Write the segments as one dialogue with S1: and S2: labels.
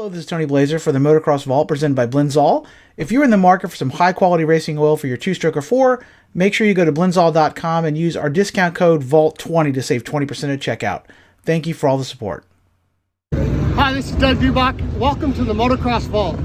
S1: Hello, this is Tony Blazier for the Motocross Vault presented by Blinzall. If you're in the market for some high-quality racing oil for your two-stroke or four, make sure you go to blinzall.com and use our discount code VAULT20 to save 20% at checkout. Thank you for all the support.
S2: Hi, this is Doug Dubach. Welcome to the Motocross Vault.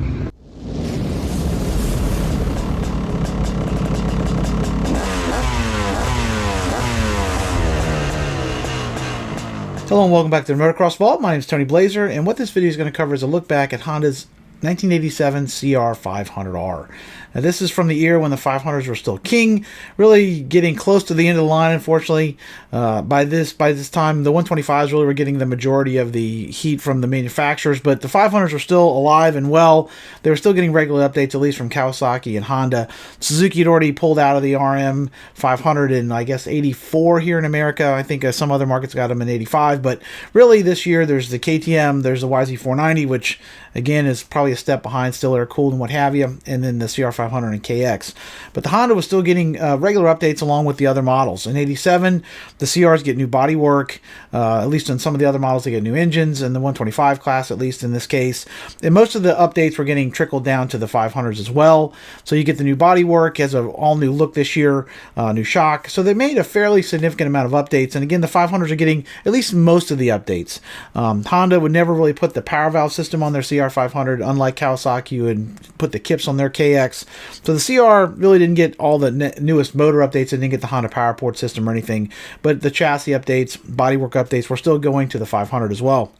S1: Hello and welcome back to the Motocross Vault. My name is Tony Blazier, and what this video is going to cover is a look back at Honda's 1987 CR500R. Now this is from the era when the 500s were still king, really getting close to the end of the line. Unfortunately, by this time, the 125s really were getting the majority of the heat from the manufacturers, but the 500s were still alive and well. They were still getting regular updates, at least from Kawasaki and Honda. Suzuki had already pulled out of the RM 500 in, I guess, 84 here in America. I think some other markets got them in 85, but really this year there's the KTM, there's the YZ490, which again is probably a step behind, still air cooled and what have you, and then the CR500 and KX. But the Honda was still getting regular updates along with the other models. In 87, the CRs get new bodywork, at least on some of the other models they get new engines, in the 125 class at least in this case. And most of the updates were getting trickled down to the 500s as well. So you get the new bodywork, has an all new look this year, new shock. So they made a fairly significant amount of updates. And again, the 500s are getting at least most of the updates. Honda would never really put the power valve system on their CR500, unlike Kawasaki who would put the kips on their KX. So the CR really didn't get all the newest motor updates. It didn't get the Honda PowerPort system or anything, but the chassis updates, bodywork updates were still going to the 500 as well.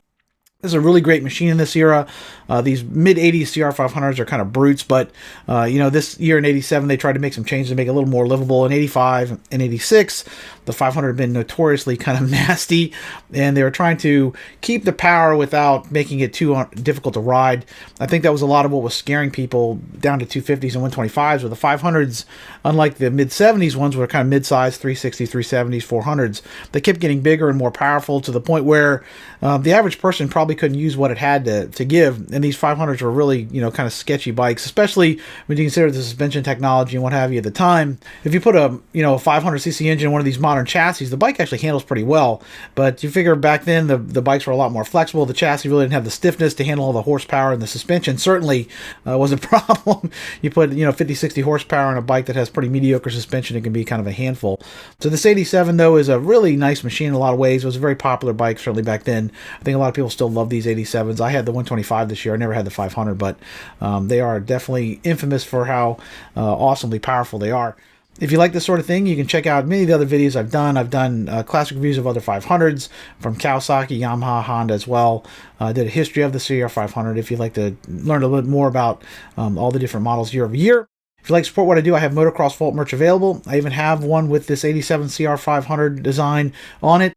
S1: This is a really great machine in this era. These mid-80s CR500s are kind of brutes, but this year in 87 they tried to make some changes to make it a little more livable. In 85 and 86, the 500 had been notoriously kind of nasty, and they were trying to keep the power without making it too difficult to ride. I think that was a lot of what was scaring people down to 250s and 125s, with the 500s, unlike the mid-70s ones, were kind of mid-size 360s, 370s, 400s. They kept getting bigger and more powerful to the point where the average person probably couldn't use what it had to give, and these 500s were really kind of sketchy bikes, especially when you consider the suspension technology and what have you at the time. If you put a 500cc engine in one of these modern chassis, the bike actually handles pretty well, but you figure back then the bikes were a lot more flexible. The chassis really didn't have the stiffness to handle all the horsepower, and the suspension certainly was a problem. You put 50-60 horsepower on a bike that has pretty mediocre suspension, it can be kind of a handful. So this 87 though is a really nice machine in a lot of ways. It was a very popular bike certainly back then. I think a lot of people still love these 87s. I had the 125 this year. I never had the 500, but they are definitely infamous for how awesomely powerful they are. If you like this sort of thing, you can check out many of the other videos I've done. I've done classic reviews of other 500s from Kawasaki, Yamaha, Honda as well. I did a history of the CR500 if you'd like to learn a little bit more about all the different models year over year. If you'd like to support what I do, I have Motocross Vault merch available. I even have one with this 87 CR500 design on it.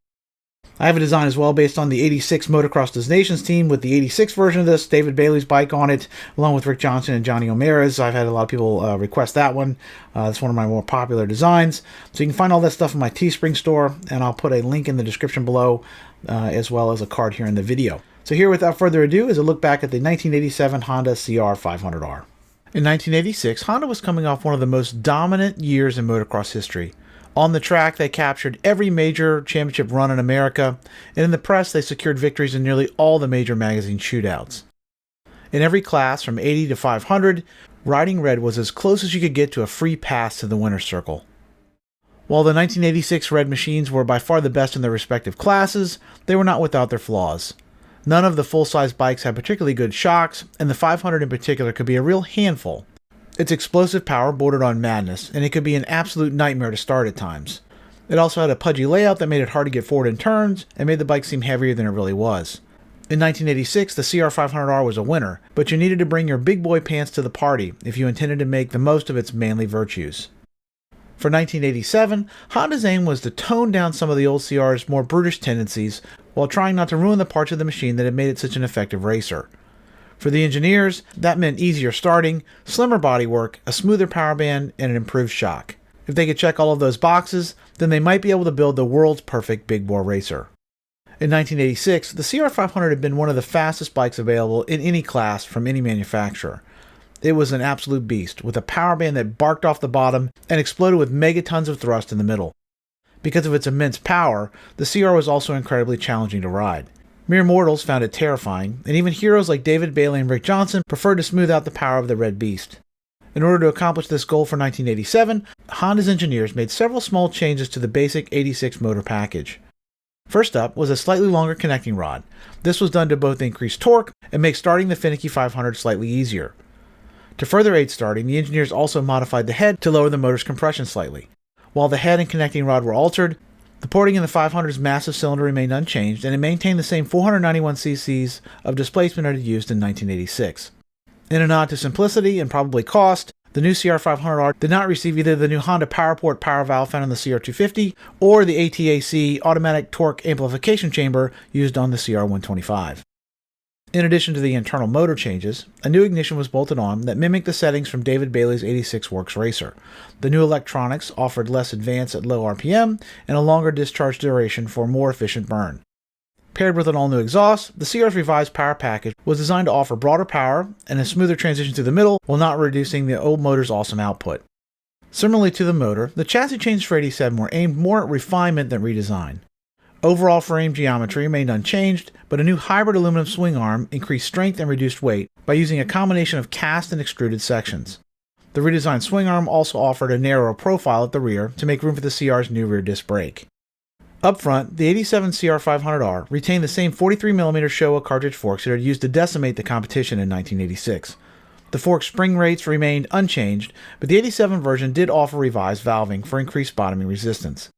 S1: I have a design as well based on the 86 Motocross Destinations team with the 86 version of this, David Bailey's bike on it, along with Rick Johnson and Johnny O'Mara's. I've had a lot of people request that one. It's one of my more popular designs. So you can find all that stuff in my Teespring store, and I'll put a link in the description below, as well as a card here in the video. So here, without further ado, is a look back at the 1987 Honda CR500R. In 1986, Honda was coming off one of the most dominant years in motocross history. On the track, they captured every major championship run in America, and in the press, they secured victories in nearly all the major magazine shootouts. In every class, from 80 to 500, riding red was as close as you could get to a free pass to the winner's circle. While the 1986 red machines were by far the best in their respective classes, they were not without their flaws. None of the full-size bikes had particularly good shocks, and the 500 in particular could be a real handful. Its explosive power bordered on madness, and it could be an absolute nightmare to start at times. It also had a pudgy layout that made it hard to get forward in turns, and made the bike seem heavier than it really was. In 1986, the CR500R was a winner, but you needed to bring your big boy pants to the party if you intended to make the most of its manly virtues. For 1987, Honda's aim was to tone down some of the old CR's more brutish tendencies, while trying not to ruin the parts of the machine that had made it such an effective racer. For the engineers, that meant easier starting, slimmer bodywork, a smoother power band, and an improved shock. If they could check all of those boxes, then they might be able to build the world's perfect big bore racer. In 1986, the CR500 had been one of the fastest bikes available in any class from any manufacturer. It was an absolute beast, with a power band that barked off the bottom and exploded with megatons of thrust in the middle. Because of its immense power, the CR was also incredibly challenging to ride. Mere mortals found it terrifying, and even heroes like David Bailey and Rick Johnson preferred to smooth out the power of the Red Beast. In order to accomplish this goal for 1987, Honda's engineers made several small changes to the basic 86 motor package. First up was a slightly longer connecting rod. This was done to both increase torque and make starting the finicky 500 slightly easier. To further aid starting, the engineers also modified the head to lower the motor's compression slightly. While the head and connecting rod were altered, the porting in the 500's massive cylinder remained unchanged, and it maintained the same 491 cc's of displacement it had used in 1986. In a nod to simplicity and probably cost, the new CR500R did not receive either the new Honda PowerPort power valve found on the CR250 or the ATAC automatic torque amplification chamber used on the CR125. In addition to the internal motor changes, a new ignition was bolted on that mimicked the settings from David Bailey's 86 Works Racer. The new electronics offered less advance at low RPM and a longer discharge duration for a more efficient burn. Paired with an all-new exhaust, the CR's revised power package was designed to offer broader power and a smoother transition through the middle while not reducing the old motor's awesome output. Similarly to the motor, the chassis changes for 87 were aimed more at refinement than redesign. Overall frame geometry remained unchanged, but a new hybrid aluminum swing arm increased strength and reduced weight by using a combination of cast and extruded sections. The redesigned swing arm also offered a narrower profile at the rear to make room for the CR's new rear disc brake. Up front, the 87 CR500R retained the same 43mm Showa cartridge forks it had used to decimate the competition in 1986. The fork spring rates remained unchanged, but the 87 version did offer revised valving for increased bottoming resistance.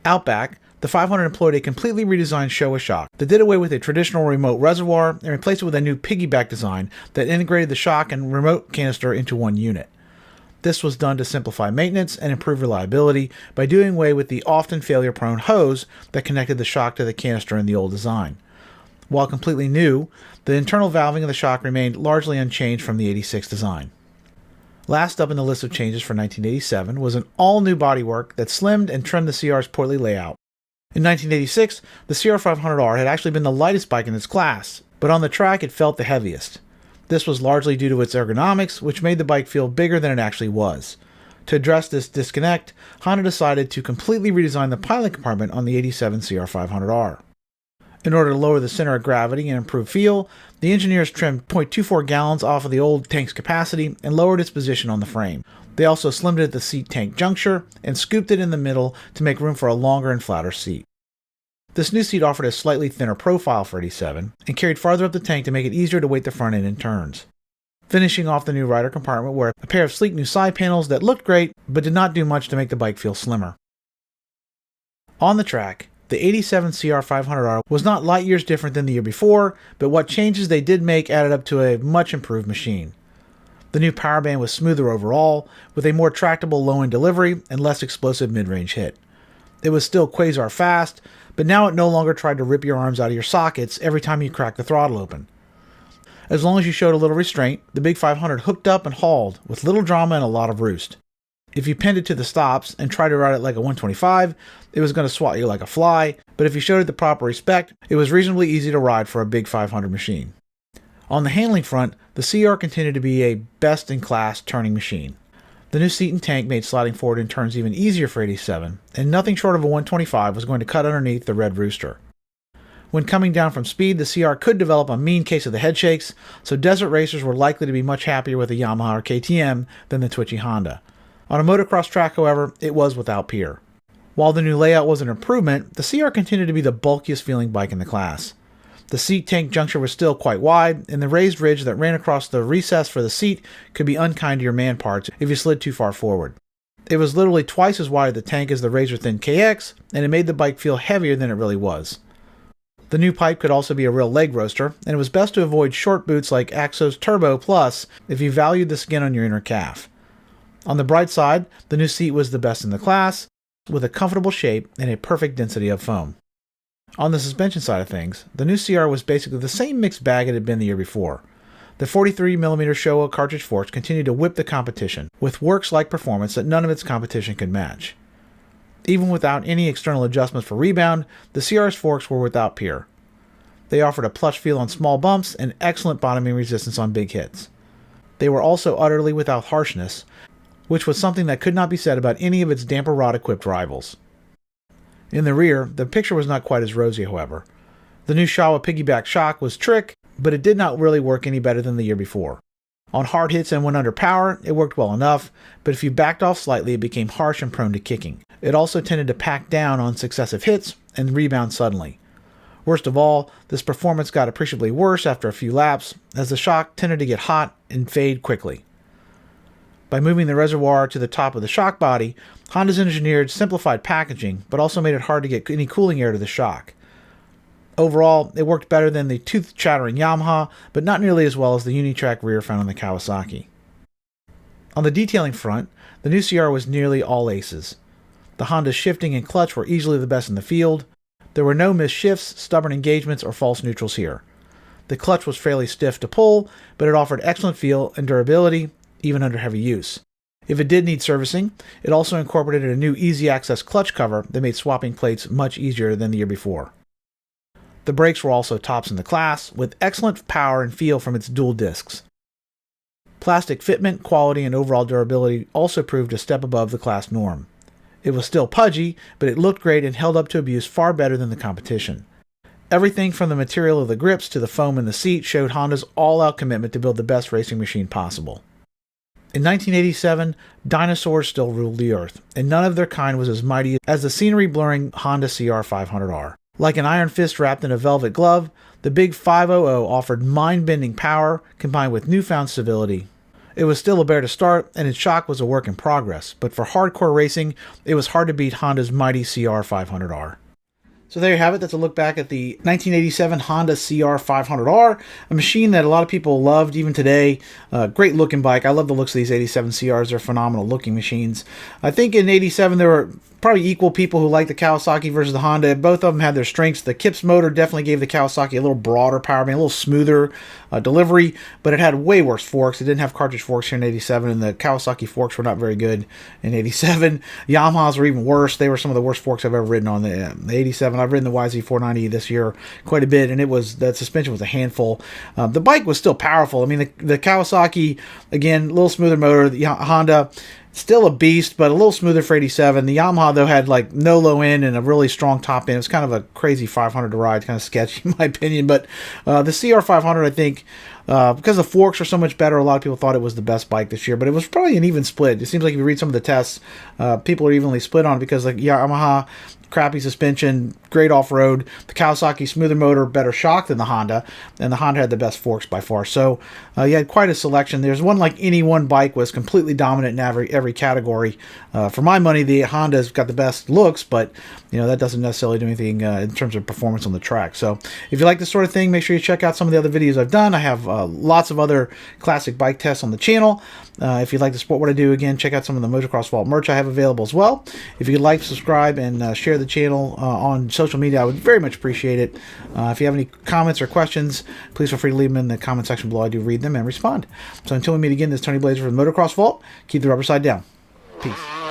S1: Out back, the 500 employed a completely redesigned Showa shock that did away with a traditional remote reservoir and replaced it with a new piggyback design that integrated the shock and remote canister into one unit. This was done to simplify maintenance and improve reliability by doing away with the often failure-prone hose that connected the shock to the canister in the old design. While completely new, the internal valving of the shock remained largely unchanged from the 86 design. Last up in the list of changes for 1987 was an all-new bodywork that slimmed and trimmed the CR's portly layout. In 1986, the CR500R had actually been the lightest bike in its class, but on the track it felt the heaviest. This was largely due to its ergonomics, which made the bike feel bigger than it actually was. To address this disconnect, Honda decided to completely redesign the pilot compartment on the 87 CR500R. In order to lower the center of gravity and improve feel, the engineers trimmed 0.24 gallons off of the old tank's capacity and lowered its position on the frame. They also slimmed it at the seat tank juncture and scooped it in the middle to make room for a longer and flatter seat. This new seat offered a slightly thinner profile for 87 and carried farther up the tank to make it easier to weight the front end in turns. Finishing off the new rider compartment were a pair of sleek new side panels that looked great but did not do much to make the bike feel slimmer. On the track, the 87 CR500R was not light years different than the year before, but what changes they did make added up to a much improved machine. The new power band was smoother overall, with a more tractable low-end delivery and less explosive mid-range hit. It was still quasar fast, but now it no longer tried to rip your arms out of your sockets every time you cracked the throttle open. As long as you showed a little restraint, the big 500 hooked up and hauled, with little drama and a lot of roost. If you pinned it to the stops and tried to ride it like a 125, it was going to swat you like a fly, but if you showed it the proper respect, it was reasonably easy to ride for a big 500 machine. On the handling front, the CR continued to be a best-in-class turning machine. The new seat and tank made sliding forward in turns even easier for 87, and nothing short of a 125 was going to cut underneath the Red Rooster. When coming down from speed, the CR could develop a mean case of the head shakes, so desert racers were likely to be much happier with a Yamaha or KTM than the twitchy Honda. On a motocross track, however, it was without peer. While the new layout was an improvement, the CR continued to be the bulkiest feeling bike in the class. The seat tank juncture was still quite wide, and the raised ridge that ran across the recess for the seat could be unkind to your man parts if you slid too far forward. It was literally twice as wide at the tank as the razor-thin KX, and it made the bike feel heavier than it really was. The new pipe could also be a real leg roaster, and it was best to avoid short boots like Axo's Turbo Plus if you valued the skin on your inner calf. On the bright side, the new seat was the best in the class, with a comfortable shape and a perfect density of foam. On the suspension side of things, the new CR was basically the same mixed bag it had been the year before. The 43mm Showa cartridge forks continued to whip the competition, with works-like performance that none of its competition could match. Even without any external adjustments for rebound, the CR's forks were without peer. They offered a plush feel on small bumps and excellent bottoming resistance on big hits. They were also utterly without harshness, which was something that could not be said about any of its damper rod-equipped rivals. In the rear, the picture was not quite as rosy, however. The new Shawa piggyback shock was trick, but it did not really work any better than the year before. On hard hits and when under power, it worked well enough, but if you backed off slightly, it became harsh and prone to kicking. It also tended to pack down on successive hits and rebound suddenly. Worst of all, this performance got appreciably worse after a few laps, as the shock tended to get hot and fade quickly. By moving the reservoir to the top of the shock body, Honda's engineered simplified packaging, but also made it hard to get any cooling air to the shock. Overall, it worked better than the tooth-chattering Yamaha, but not nearly as well as the Unitrack rear found on the Kawasaki. On the detailing front, the new CR was nearly all aces. The Honda's shifting and clutch were easily the best in the field. There were no missed shifts, stubborn engagements, or false neutrals here. The clutch was fairly stiff to pull, but it offered excellent feel and durability, even under heavy use. If it did need servicing, it also incorporated a new easy-access clutch cover that made swapping plates much easier than the year before. The brakes were also tops in the class, with excellent power and feel from its dual discs. Plastic fitment, quality, and overall durability also proved a step above the class norm. It was still pudgy, but it looked great and held up to abuse far better than the competition. Everything from the material of the grips to the foam in the seat showed Honda's all-out commitment to build the best racing machine possible. In 1987, dinosaurs still ruled the earth, and none of their kind was as mighty as the scenery-blurring Honda CR500R. Like an iron fist wrapped in a velvet glove, the big 500 offered mind-bending power combined with newfound stability. It was still a bear to start, and its shock was a work in progress, but for hardcore racing, it was hard to beat Honda's mighty CR500R. So there you have it. That's a look back at the 1987 Honda CR500R, a machine that a lot of people loved even today. Great looking bike. I love the looks of these 87 CRs. They're phenomenal looking machines. I think in 87 there were probably equal people who liked the Kawasaki versus the Honda. Both of them had their strengths. The Kips motor definitely gave the Kawasaki a little broader power band, a little smoother delivery, but it had way worse forks. It didn't have cartridge forks here in 87, and the Kawasaki forks were not very good in 87. Yamahas were even worse. They were some of the worst forks I've ever ridden on the 87. I've ridden the YZ490 this year quite a bit, and that suspension was a handful. The bike was still powerful. I mean, the Kawasaki, again, a little smoother motor. The Honda, still a beast, but a little smoother for 87. The Yamaha, though, had like no low end and a really strong top end. It was kind of a crazy 500 to ride, kind of sketchy in my opinion. But the CR500, I think, because the forks are so much better, a lot of people thought it was the best bike this year. But it was probably an even split. It seems like if you read some of the tests, people are evenly split on it because like Yamaha, crappy suspension, great off-road. The Kawasaki, smoother motor, better shock than the Honda, and the Honda had the best forks by far. So you had quite a selection. There's one like any one bike was completely dominant in every category. For my money, the Honda's got the best looks, but that doesn't necessarily do anything in terms of performance on the track. So if you like this sort of thing, make sure you check out some of the other videos I've done. I have lots of other classic bike tests on the channel. If you'd like to support what I do, again, check out some of the Motocross Vault merch I have available as well. If you'd like, subscribe, and share the channel on social media, I would very much appreciate it. If you have any comments or questions, please feel free to leave them in the comment section below. I do read them and respond. So until we meet again, this is Tony Blazier from the Motocross Vault. Keep the rubber side down. Peace.